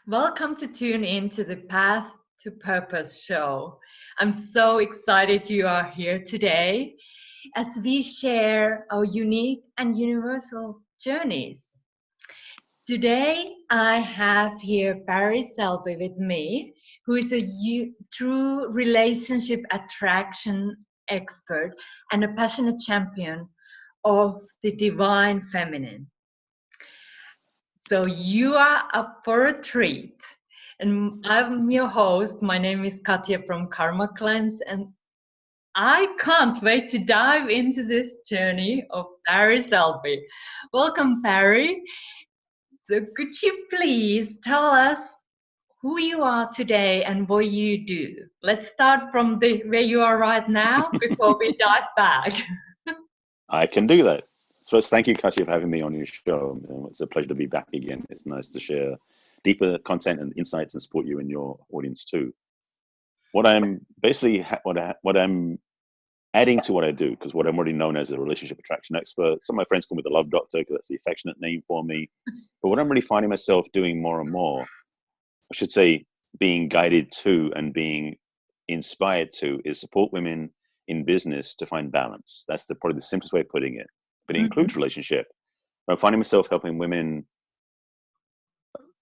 Welcome to tune in to the Path to Purpose show. I'm so excited you are here today as we share our unique and universal journeys. Today, I have here Barry Selby with me, who is a true relationship attraction expert and a passionate champion of the divine feminine. So you are up for a treat. And I'm your host. My name is Katja from Karma Cleanse, and I can't wait to dive into this journey of Barry Selby. Welcome, Barry. So could you please tell us who you are today and what you do? Let's start from where you are right now before we dive back. I can do that. First, thank you, Katja, for having me on your show. It's a pleasure to be back again. It's nice to share deeper content and insights and support you and your audience too. What I'm basically, what I'm adding to what I do, because what I'm already known as a relationship attraction expert. Some of my friends call me the love doctor because that's the affectionate name for me. But what I'm really finding myself doing more and more, I should say, being guided to and being inspired to, is support women in business to find balance. That's probably the simplest way of putting it. But it includes relationship. I'm finding myself helping women.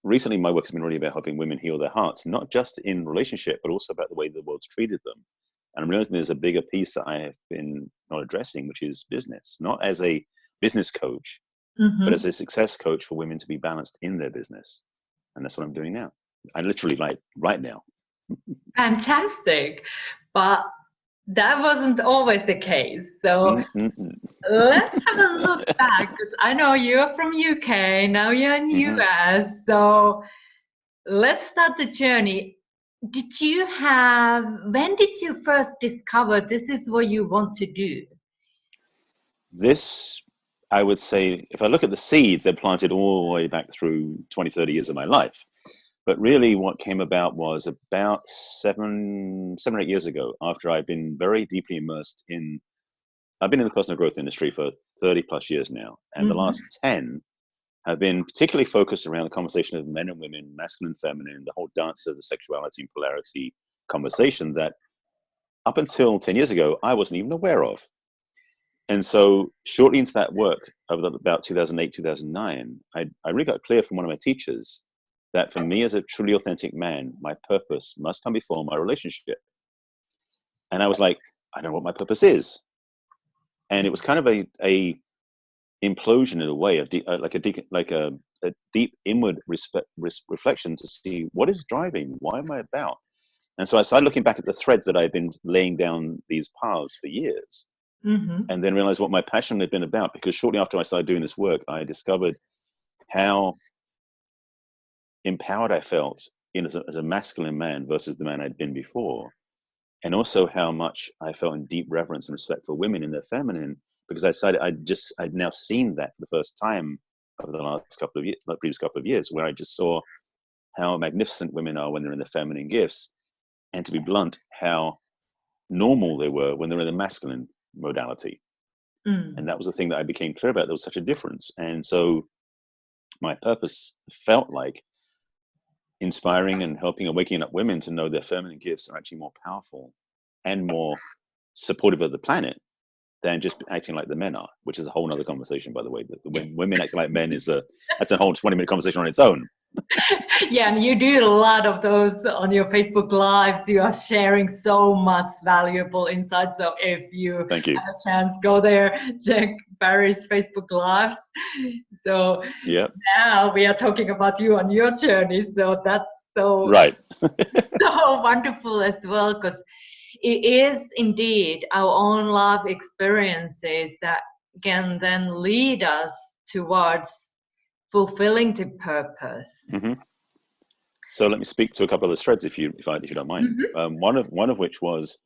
Recently, my work has been really about helping women heal their hearts, not just in relationship, but also about the way the world's treated them. And I'm realizing there's a bigger piece that I have been not addressing, which is business, not as a business coach, but as a success coach for women to be balanced in their business. And that's what I'm doing now. I literally like right now. Fantastic. But that wasn't always the case. So let's have a look back, because I know you're from UK, now you're in US. So let's start the journey. When did you first discover this is what you want to do? This, I would say, if I look at the seeds, they're planted all the way back through 20, 30 years of my life. But really what came about was about seven or 8 years ago, after I've been very deeply immersed I've been in the personal growth industry for 30 plus years now. And the last 10 have been particularly focused around the conversation of men and women, masculine and feminine, the whole dance of the sexuality and polarity conversation that up until 10 years ago, I wasn't even aware of. And so shortly into that work, over about 2008, 2009, I really got clear from one of my teachers that for me as a truly authentic man, my purpose must come before my relationship. And I was like, I don't know what my purpose is. And it was kind of a implosion in a way, a deep inward reflection to see what is driving, why am I about? And so I started looking back at the threads that I've been laying down these paths for years, and then realized what my passion had been about. Because shortly after I started doing this work, I discovered how empowered I felt as a masculine man versus the man I'd been before. And also how much I felt in deep reverence and respect for women in their feminine, because I decided I'd now seen that for the first time over the previous couple of years, where I just saw how magnificent women are when they're in their feminine gifts, and to be blunt, how normal they were when they're in the masculine modality. And that was the thing that I became clear about. There was such a difference. And so my purpose felt like inspiring and helping and waking up women to know their feminine gifts are actually more powerful and more supportive of the planet than just acting like the men are, which is a whole other conversation, by the way. When women acting like men that's a whole 20-minute conversation on its own. Yeah, and you do a lot of those on your Facebook Lives. You are sharing so much valuable insight. So if you Thank you. have a chance, go there, check Barry's Facebook Lives. So now we are talking about you on your journey. So that's so, right. so wonderful as well, because it is indeed our own life experiences that can then lead us towards fulfilling the purpose. So let me speak to a couple of those threads, if you don't mind. One of which was,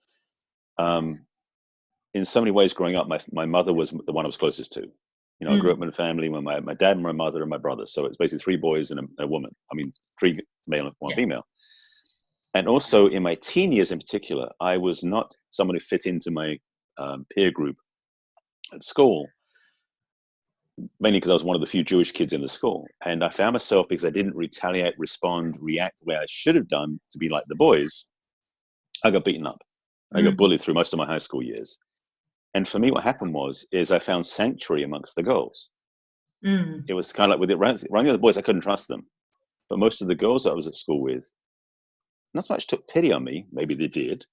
in so many ways, growing up, my mother was the one I was closest to. You know, I grew up in a family where my dad, my mother, and my brother. So it's basically 3 boys and a woman. I mean, 3 male and 1 female. And also in my teen years in particular, I was not someone who fit into my peer group at school. mainly because I was one of the few Jewish kids in the school. And I found myself, because I didn't retaliate, respond, react the way I should have done to be like the boys, I got beaten up. I got bullied through most of my high school years. And for me, what happened is I found sanctuary amongst the girls. It was kind of like with it, around the other boys, I couldn't trust them. But most of the girls that I was at school with, not so much took pity on me, maybe they did,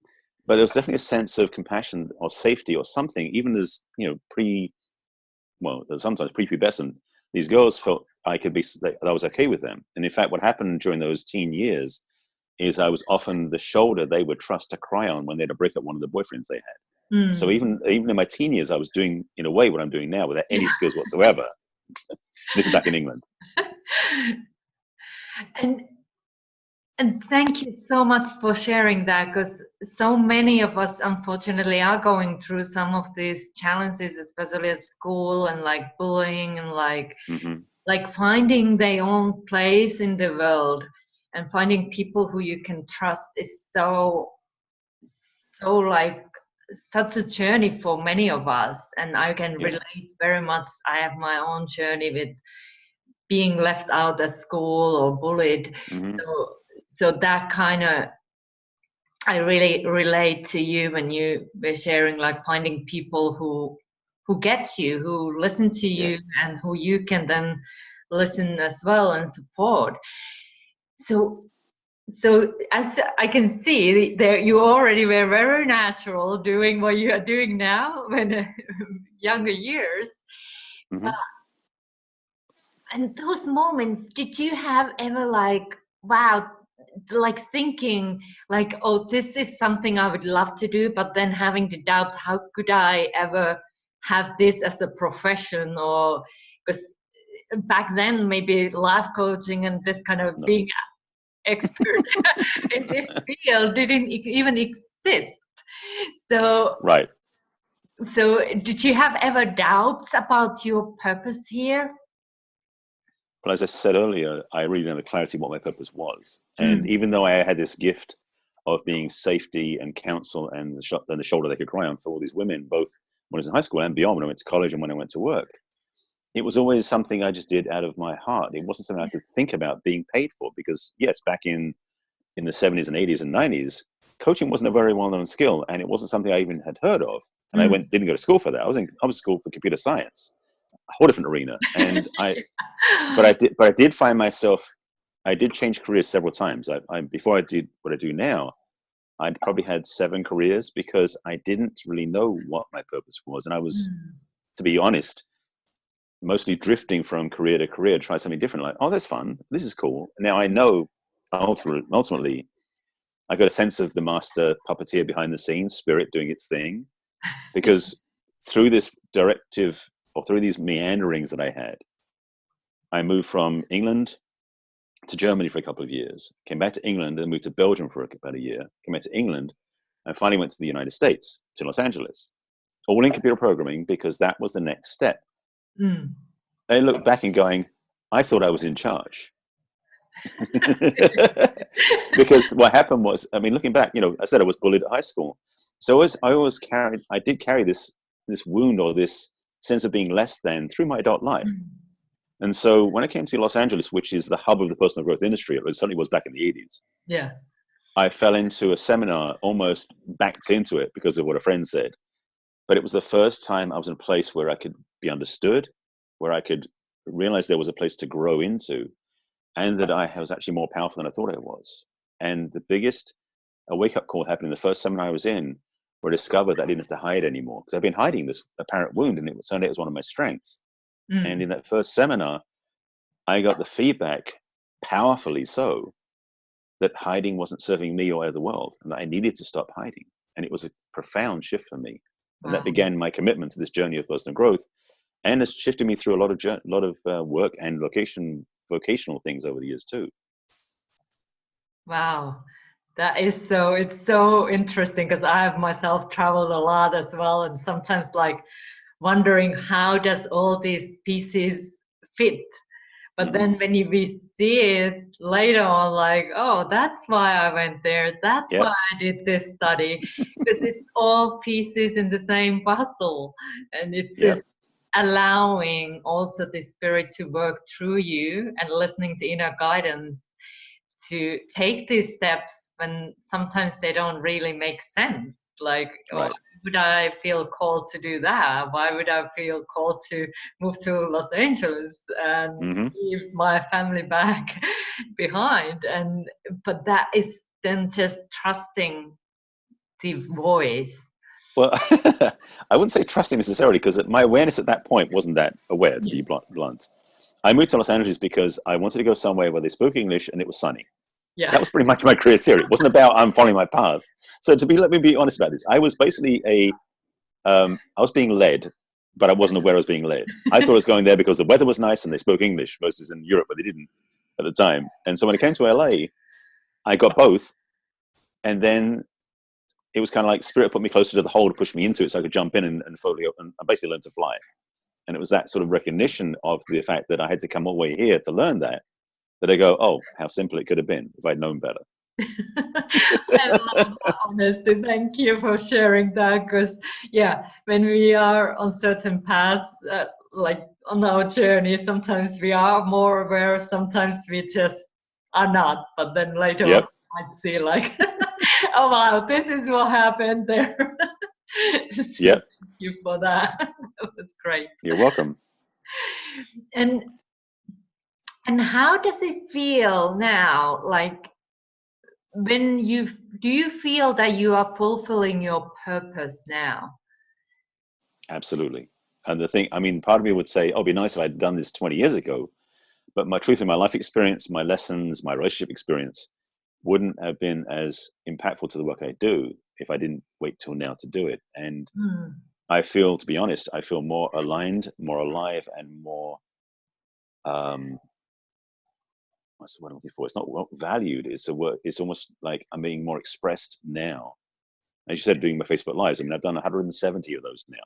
but there was definitely a sense of compassion or safety or something, even as, sometimes prepubescent, these girls felt that I was okay with them. And in fact, what happened during those teen years is I was often the shoulder they would trust to cry on when they had to break up one of the boyfriends they had. So even in my teen years, I was doing, in a way, what I'm doing now without any skills whatsoever. This is back in England. And thank you so much for sharing that, because so many of us, unfortunately, are going through some of these challenges, especially at school, and like bullying, and like finding their own place in the world, and finding people who you can trust is so like such a journey for many of us. And I can relate very much. I have my own journey with being left out at school or bullied. So that kind of, I really relate to you when you were sharing, like finding people who get you, who listen to you, and who you can then listen as well and support. So as I can see there, you already were very natural doing what you are doing now when younger years. And those moments, did you have ever like, wow, like thinking like, oh, this is something I would love to do, but then having the doubt, how could I ever have this as a profession? Or because back then maybe life coaching and this kind of being expert in this field didn't even exist. So so did you have ever doubts about your purpose here? But as I said earlier, I really didn't have clarity what my purpose was. And even though I had this gift of being safety and counsel and the shoulder they could cry on for all these women, both when I was in high school and beyond, when I went to college and when I went to work, it was always something I just did out of my heart. It wasn't something I could think about being paid for, because yes, back in the 70s and 80s and 90s, coaching wasn't a very well-known skill, and it wasn't something I even had heard of. And I didn't go to school for that. I was in school for computer science, a whole different arena. And but I did find myself, I did change careers several times. Before I did what I do now, I'd probably had 7 careers, because I didn't really know what my purpose was. And I was, to be honest, mostly drifting from career to career, try something different. Like, oh, that's fun. This is cool. Now I know ultimately I got a sense of the master puppeteer behind the scenes, spirit doing its thing, because through this directive, or through these meanderings that I had, I moved from England to Germany for a couple of years, came back to England, and moved to Belgium for about a year, came back to England, and finally went to the United States, to Los Angeles, all in computer programming, because that was the next step. I look back and going, I thought I was in charge. Because what happened was, I mean, looking back, I said I was bullied at high school. So I did carry this wound, or this sense of being less than, through my adult life. And so when I came to Los Angeles, which is the hub of the personal growth industry, it certainly was back in the 80s. Yeah. I fell into a seminar, almost backed into it because of what a friend said. But it was the first time I was in a place where I could be understood, where I could realize there was a place to grow into, and that I was actually more powerful than I thought I was. And the biggest wake-up call happened in the first seminar I was in, where I discovered that I didn't have to hide anymore, because I've been hiding this apparent wound, and it was one of my strengths. And in that first seminar, I got the feedback, powerfully so, that hiding wasn't serving me or the world, and that I needed to stop hiding. And it was a profound shift for me. And that began my commitment to this journey of personal growth, and has shifted me through a lot of work and vocational things over the years too. Wow. It's so interesting, because I have myself traveled a lot as well, and sometimes like wondering how does all these pieces fit. But then when we see it later on, like, oh, that's why I went there. That's why I did this study, because it's all pieces in the same puzzle, and it's just allowing also the spirit to work through you and listening to inner guidance to take these steps when sometimes they don't really make sense. Like, why Right. would I feel called to do that? Why would I feel called to move to Los Angeles and Hmm. leave my family back behind? And but that is then just trusting the voice. Well, I wouldn't say trusting necessarily, because my awareness at that point wasn't that aware, to Yeah. be blunt. I moved to Los Angeles because I wanted to go somewhere where they spoke English and it was sunny. Yeah. That was pretty much my criteria. It wasn't about I'm following my path. So let me be honest about this. I was basically I was being led, but I wasn't aware I was being led. I thought I was going there because the weather was nice and they spoke English versus in Europe, but they didn't at the time. And so when it came to LA, I got both. And then it was kind of like spirit put me closer to the hole to push me into it so I could jump in and fully and basically learn to fly. And it was that sort of recognition of the fact that I had to come all the way here to learn that I go, oh, how simple it could have been if I'd known better. I love that honesty. Thank you for sharing that. Because, yeah, when we are on certain paths, like on our journey, sometimes we are more aware, sometimes we just are not. But then later on, Yep. I might see, like, oh, wow, this is what happened there. So thank Yep. you for that. That was great. You're welcome. And how does it feel now? Like, when do you feel that you are fulfilling your purpose now? Absolutely. And the thing, I mean, part of me would say, oh, it'd be nice if I'd done this 20 years ago. But my truth in my life experience, my lessons, my relationship experience wouldn't have been as impactful to the work I do if I didn't wait till now to do it. And Hmm. I feel, to be honest, I feel more aligned, more alive, and more, what's the word I'm looking for? It's not valued. It's a word. It's almost like I'm being more expressed now. As you said, doing my Facebook Lives. I mean, I've done 170 of those now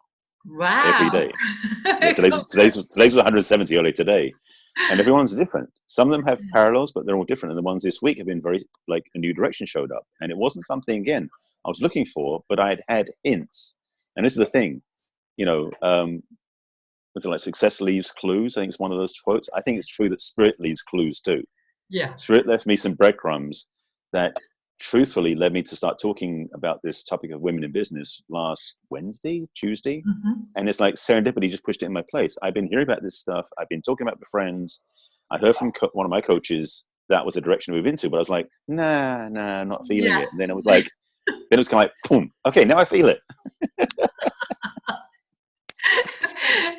every Wow. day. Yeah, today's was 170 earlier today, and everyone's different. Some of them have parallels, but they're all different. And the ones this week have been very, like, a new direction showed up, and it wasn't something again I was looking for, but I'd had hints. And this is the thing, you know, what's it like? Success leaves clues. I think it's one of those quotes. I think it's true that spirit leaves clues too. Yeah. Spirit left me some breadcrumbs that truthfully led me to start talking about this topic of women in business last Tuesday. Mhm. And it's like serendipity just pushed it in my place. I've been hearing about this stuff. I've been talking about it with friends. I heard from one of my coaches that was a direction to move into, but I was like, nah, not feeling Yeah. it. And then it was like, then it was kind of like, boom, okay, now I feel it.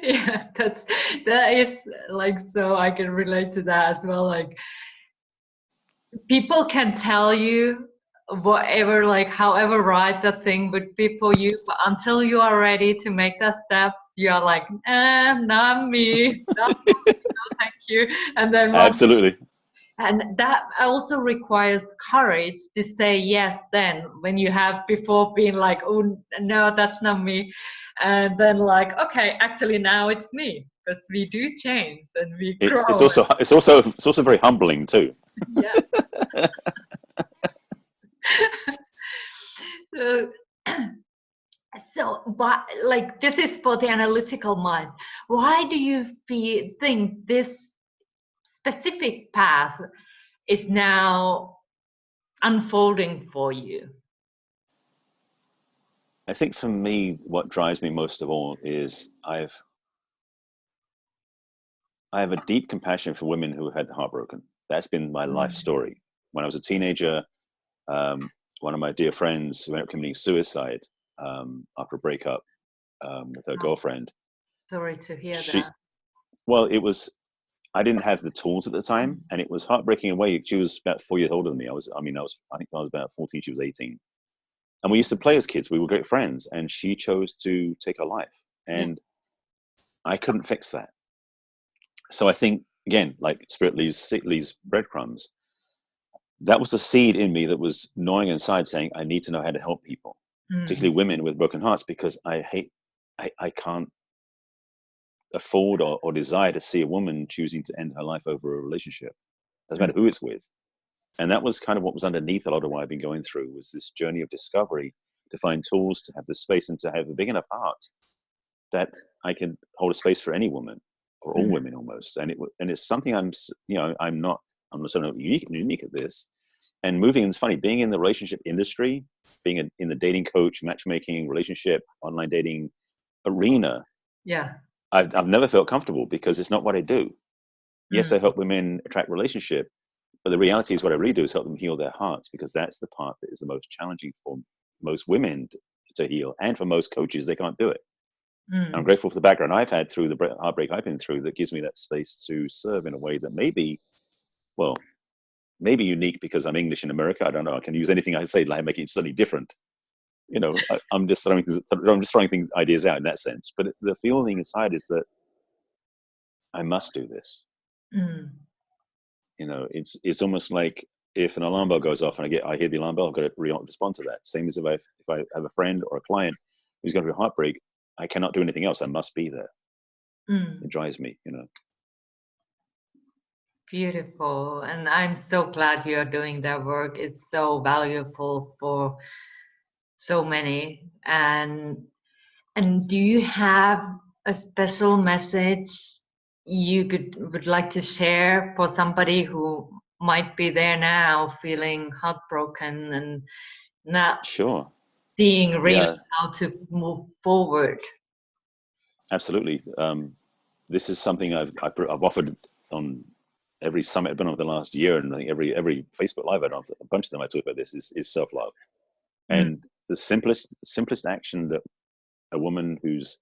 Yeah, that is like, so I can relate to that as well. Like, people can tell you whatever, like however right that thing would be for you, but until you are ready to make that steps, you are like, not me, not for me, no, thank you. And then Absolutely. and that also requires courage to say yes then, when you have before been like, oh no, that's not me, and then like, okay, actually now it's me, because we do change and we It's grow. also it's also very humbling too. Yeah. So, so, but like, this is for the analytical mind. Why do you think this specific path is now unfolding for you? I think for me, what drives me most of all is I have a deep compassion for women who have had the heart broken. That's been my life story. When I was a teenager, one of my dear friends who ended up committing suicide after a breakup with her Oh, girlfriend. sorry to hear She, that. well, it was, I didn't have the tools at the time, and it was heartbreaking in a way. She was about 4 years older than me. I think I was about 14. She was 18, and we used to play as kids. We were great friends, and she chose to take her life, Yeah. and I couldn't fix that. So I think, again, like spirit leaves breadcrumbs. That was the seed in me that was gnawing inside, saying, I need to know how to help people, Mm. particularly women with broken hearts, because I can't afford or desire to see a woman choosing to end her life over a relationship. Doesn't Mm. matter who it's with. And that was kind of what was underneath a lot of what I've been going through, was this journey of discovery, to find tools, to have the space, and to have a big enough heart that I can hold a space for any woman or all Mm. women almost. And it's something I'm not sort of unique at this. And moving, and it's funny, being in the relationship industry, being in the dating coach, matchmaking, relationship, online dating arena, Yeah. I've never felt comfortable because it's not what I do. Yes, I Mm. help women attract relationship, but the reality is what I really do is help them heal their hearts, because that's the part that is the most challenging for most women to heal, and for most coaches, they can't do it. I'm Mm. grateful for the background I've had through the heartbreak I've been through that gives me that space to serve in a way that well, maybe unique because I'm English in America. I don't know. I can use anything I say, like make it slightly different. I'm just throwing ideas out in that sense. But the feeling inside is that I must do this. Mm. It's almost like if an alarm bell goes off and I hear the alarm bell, I've got to respond to that. Same as if I have a friend or a client who's going through a heartbreak, I cannot do anything else. I must be there. Mm. It drives me. Beautiful. And I'm so glad you're doing that work. It's so valuable for so many. And do you have a special message would like to share for somebody who might be there now feeling heartbroken and not Sure. seeing really Yeah, how to move forward? absolutely. This is something I've offered on every summit I've been on for the last year, and I think every Facebook Live I've done, a bunch of them I talk about this is self love, Mm. and the simplest action that a woman who's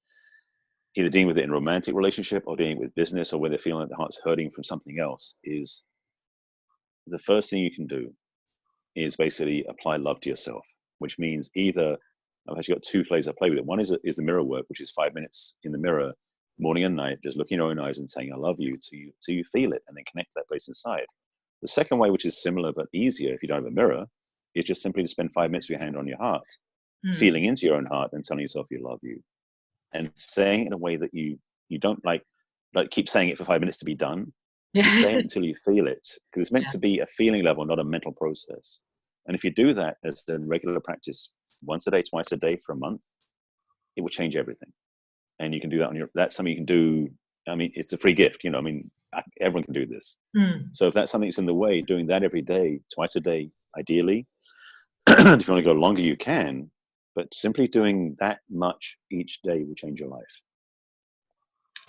either dealing with it in a romantic relationship or dealing with business, or where they're feeling like the heart's hurting from something else, is the first thing you can do is basically apply love to yourself, which means either I've actually got two plays I play with it. One is the mirror work, which is 5 minutes in the mirror, morning and night, just looking in your own eyes and saying, I love you, till you feel it, and then connect to that place inside. The second way, which is similar but easier if you don't have a mirror, is just simply to spend 5 minutes with your hand on your heart, Mm. feeling into your own heart and telling yourself you love you. And saying it in a way that you don't like keep saying it for 5 minutes to be done. You Yeah. say it until you feel it, because it's meant Yeah. to be a feeling level, not a mental process. And if you do that as a regular practice, once a day, twice a day for a month, it will change everything. And you can do that that's something you can do. I mean, it's a free gift, I mean, everyone can do this. Mm. So if that's something that's in the way, doing that every day, twice a day, ideally, if you want to go longer, you can, but simply doing that much each day will change your life.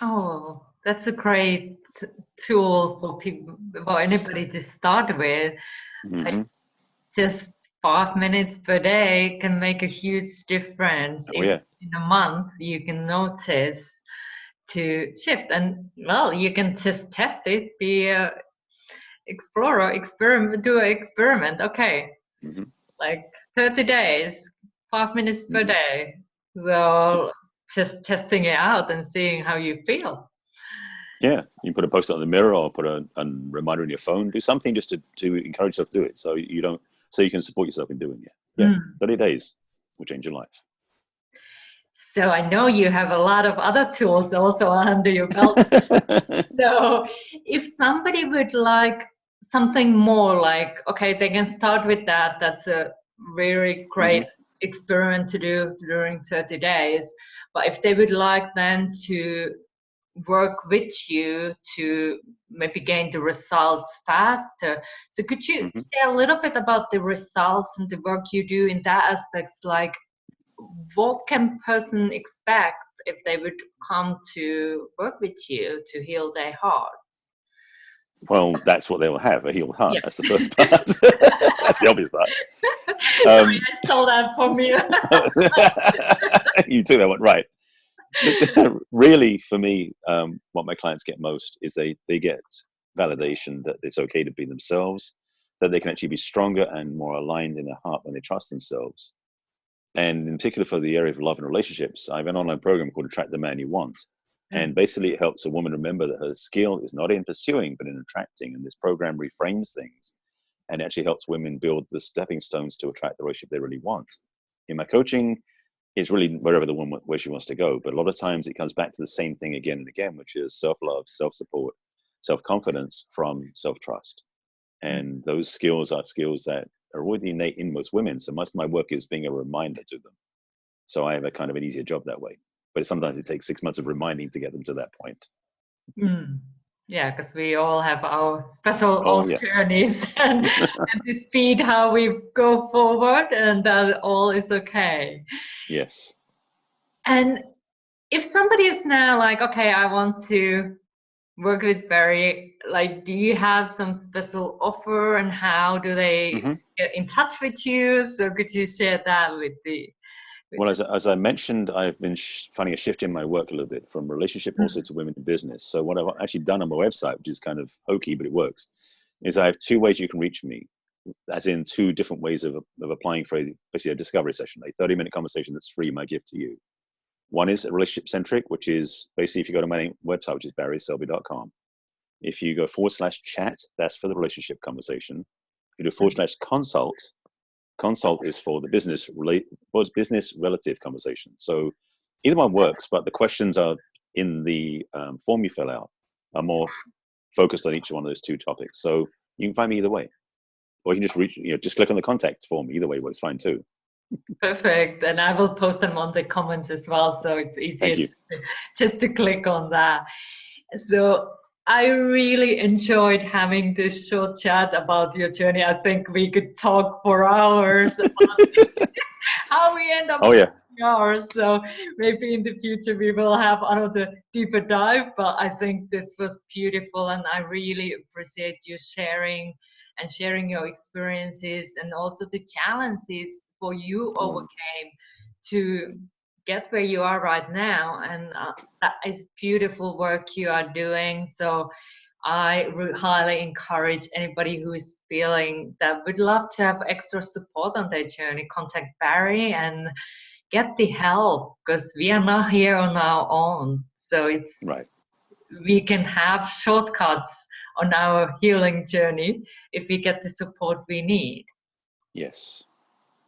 Oh, that's a great tool for people, for anybody to start with. Like Hmm. just 5 minutes per day can make a huge difference. Oh If yeah. in a month you can notice to shift, and well, you can just test it, be a explorer, experiment, do an experiment. Okay, Hmm. like 30 days, 5 minutes per Hmm. day. So just testing it out and seeing how you feel. Yeah, you put a post-it on the mirror, or put a reminder on your phone. Do something just to encourage yourself to do it, so you can support yourself in doing it. Yeah, Mm. 30 days will change your life. So I know you have a lot of other tools also under your belt. So if somebody would like something more, like, okay, they can start with that. That's a very great Hmm. experiment to do during 30 days. But if they would like then to work with you to maybe gain the results faster. So could you Hmm. say a little bit about the results and the work you do in that aspects? Like what can person expect if they would come to work with you to heal their hearts? Well, that's what they will have, a healed heart. Yeah. That's the first part. That's the obvious part. Sorry, I stole that from you. You took that one right. Look, really, for me, what my clients get most is they get validation that it's okay to be themselves, that they can actually be stronger and more aligned in their heart when they trust themselves. And in particular, for the area of love and relationships, I have an online program called Attract the Man You Want. And Mm, basically, it helps a woman remember that her skill is not in pursuing, but in attracting. And this program reframes things and actually helps women build the stepping stones to attract the relationship they really want. In my coaching, it's really wherever the woman where she wants to go. But a lot of times it comes back to the same thing again and again, which is self-love, self-support, self-confidence from self-trust. mm. And those skills are skills that are already innate in most women. So most of my work is being a reminder to them. So I have a kind of an easier job that way. but sometimes it takes 6 months of reminding to get them to that point. Mm. Yeah, because we all have our special Oh, own yeah. journeys and the speed how we go forward, and that all is okay. Yes. And if somebody is now like, okay, I want to work with Barry, like, do you have some special offer, and how do they Hmm. get in touch with you? So could you share that with the Well, as I mentioned, I've been finding a shift in my work a little bit from relationship also to women in business. So what I've actually done on my website, which is kind of hokey, but it works, is I have 2 ways you can reach me, as in 2 different ways of applying for basically a discovery session, a 30-minute conversation that's free, my gift to you. One is relationship centric, which is basically if you go to my website, which is barryselby.com. If you go /chat, that's for the relationship conversation. If you do /consult, consult is for the business relative conversation. So either one works, but the questions are in the form you fill out are more focused on each one of those 2 topics. So you can find me either way, or you can just just click on the contact form. Either way works fine too. Perfect. And I will post them on the comments as well, so it's easier Thank you. just to click on that. So I really enjoyed having this short chat about your journey. I think we could talk for hours about how we end up Oh where yeah. we are. So maybe in the future we will have another deeper dive. But I think this was beautiful, and I really appreciate you sharing your experiences, and also the challenges for you overcame to get where you are right now. And that is beautiful work you are doing. So I highly encourage anybody who is feeling that would love to have extra support on their journey, contact Barry and get the help, because we are not here on our own. So Right. we can have shortcuts on our healing journey if we get the support we need. Yes.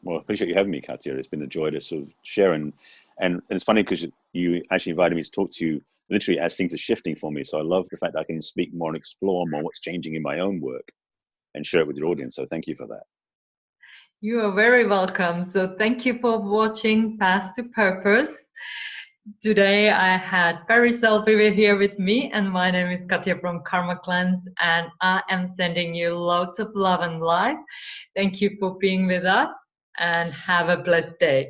Well, I appreciate you having me, Katja. It's been a joy to sort of share. And it's funny because you actually invited me to talk to you literally as things are shifting for me. So I love the fact that I can speak more and explore more what's changing in my own work and share it with your audience. So thank you for that. You are very welcome. So thank you for watching Path to Purpose. Today I had Barry Selby here with me, and my name is Katja from Karma Cleanse, and I am sending you loads of love and light. Thank you for being with us, and have a blessed day.